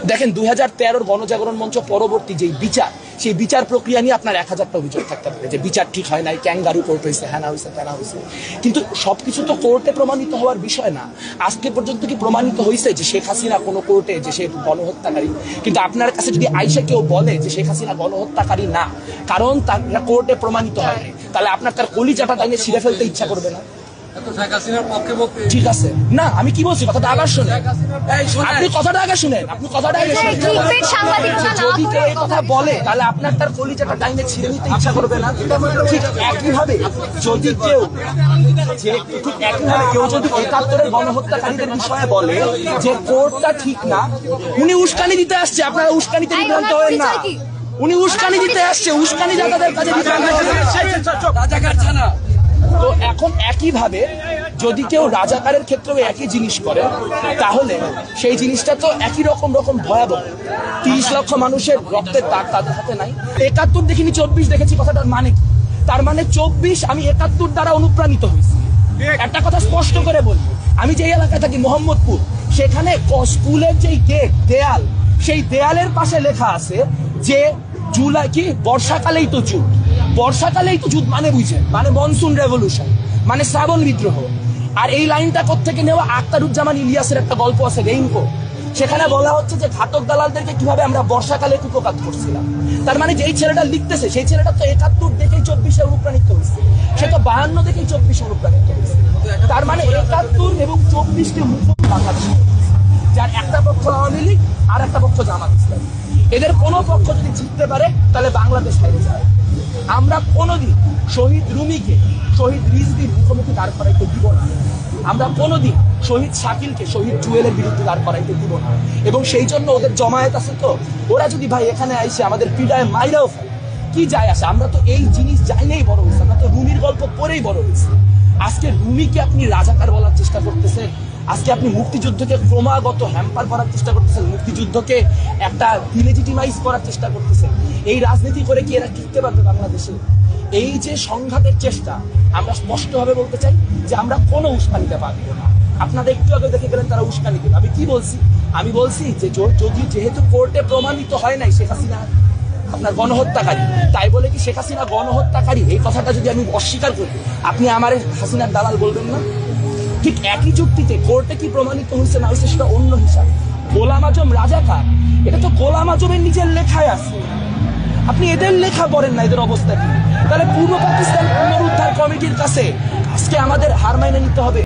দেখেন 2013 গণজাগরণ মঞ্চ পরবর্তী যে বিচার, সেই বিচার প্রক্রিয়া নিয়ে আপনার 1000টা অভিযোগ থাকতে পারে যে বিচার ঠিক হয় নাই, ক্যাঙ্গারু কোর্ট হয়েছে, হ্যানা হয়েছে, তেনা হয়েছে। কিন্তু সবকিছু তো কোর্টে প্রমাণিত হওয়ার বিষয় না। আজকে পর্যন্ত কি প্রমাণিত হয়েছে যে শেখ হাসিনা কোনো কোর্টে যে সে গণহত্যাকারী? কিন্তু আপনার কাছে যদি আইসা কেউ বলে যে শেখ হাসিনা গণহত্যাকারী না, কারণ তার কোর্টে প্রমাণিত হয়নি, তাহলে আপনার তার কলিজাটা টাইনে ছিঁড়ে ফেলতে ইচ্ছা করবে না? ঠিক আছে না, আমি কি বলছি কথাটা আগে শুনেন, আপনি কথাটা আগে শুনেন, আপনি কথাটা আগে শুনেন। যদি কেউ এই কথা বলে তাহলে আপনার তার কলিজাটা টাইনে ছিঁড়ে নিতে ইচ্ছা করবে না? ঠিক একইভাবে যদি কেউ যদি 71-এর গণহত্যাকারীদের বিষয়ে বলে যে কোর্টটা ঠিক না, উনি উস্কানি দিতে আসছে, আপনারা উস্কানিতে বিভ্রান্ত হবেন না। উনি উস্কানি দিতে আসছে, উস্কানি যাদের কাছে তো এখন একইভাবে যদি কেউ রাজাকারের ক্ষেত্রেও একই জিনিস করে, তাহলে সেই জিনিসটা তো একই রকম ভয়াবহ। 30 লক্ষ মানুষের রক্তের দাগ তাদের হাতে নাই। 71 দেখিনি, 24 দেখেছি, কথাটার মানে কি? তার মানে 24, আমি 71 দ্বারা অনুপ্রাণিত হয়েছি। একটা কথা স্পষ্ট করে বলি, আমি যে এলাকায় থাকি মোহাম্মদপুর, সেখানে স্কুলের যেই গেট দেয়াল, সেই দেয়ালের পাশে লেখা আছে যে জুলাই কি বর্ষাকালেই তো যুদ্ধ, বর্ষাকালেই তো যুদ্ধ মানে বুঝে, মানে মনসুন রেভলিউশন, মানে শ্রাবণ বিদ্রোহ। আর এই লাইনটা কোত্থেকে নেওয়া? আখতারুজ্জামান ইলিয়াসের একটা গল্প আছে রেইনকো, সেখানে বলা হচ্ছে যে ঘাতক দালালদেরকে কিভাবে আমরা বর্ষাকালে কুপকাত করছিলাম। তার মানে যেই ছেলেটা লিখতেছে, সেই ছেলেটা তো 71 দেখেই 24-এ অনুপ্রাণিত হয়েছে, সে তো 52 দেখেই 24-এ অনুপ্রাণিত হয়েছে। তার মানে 71 এবং 24-কে মুখোমুখি বাংলাদেশ, যার একটা পক্ষ আওয়ামী লীগ আর একটা পক্ষ জামাত ইসলামী। এদের কোনো পক্ষ যদি জিততে পারে তাহলে বাংলাদেশ হেরে যায়। আমরা কোনোদিন শহীদ রুমিকে, শহীদ রিজভির মুখোমুখি দাঁড় করাইতে দিব না। আমরা কোনোদিন শহীদ শাকিলকে, শহীদ জুয়েলের বিরুদ্ধে দাঁড় করাইতে দিব না। এবং সেই জন্য ওদের জমায়েত আছে, তো ওরা যদি ভাই এখানে আইসে আমাদের পিডায় মাইরাও ফেলে, কি যায় আসে? আমরা তো এই জিনিস জানিয়েই বড় হয়েছি, আমরা তো রুমির গল্প পড়েই বড় হয়েছি। আজকে রুমিকে আপনি রাজাকার বলার চেষ্টা করতেছেন, আজকে আপনি মুক্তিযুদ্ধকে ক্রমাগত হ্যাম্পার করার চেষ্টা করতেছেন, মুক্তিযুদ্ধকে একটা ডিলেজিটিমাইজ করার চেষ্টা করতেছেন। এই রাজনীতি করে কি এরা টিকতে পারবে বাংলাদেশে? এই যে সংঘাতের চেষ্টা, আমরা স্পষ্টভাবে বলতে চাই যে আমরা কোনো উস্কানিতে পারবো না। আপনারা একটু আগে দেখে গেলেন তারা উস্কানি দেবে। আমি কি বলছি? আমি বলছি যে যদি যেহেতু কোর্টে প্রমাণিত হয় নাই শেখ হাসিনা আপনার গণহত্যাকারী, তাই বলে কি শেখ হাসিনা গণহত্যাকারী এই কথাটা যদি আমি অস্বীকার করি, আপনি আমার হাসিনার দালাল বলবেন না? ঠিক একই যুক্তিতে কোর্টে কি প্রমাণিত হয়েছে না হয়েছে সেটা অন্য হিসাব। গোলাম আজম রাজাকার, এটা তো গোলাম আজমের নিজের লেখায় আছে, আপনি এদের লেখা পড়েন না, এদের অবস্থা কি? তাহলে পূর্ব পাকিস্তান পুনরুদ্ধার কমিটির কাছে আজকে আমাদের হার মাইনে নিতে হবে।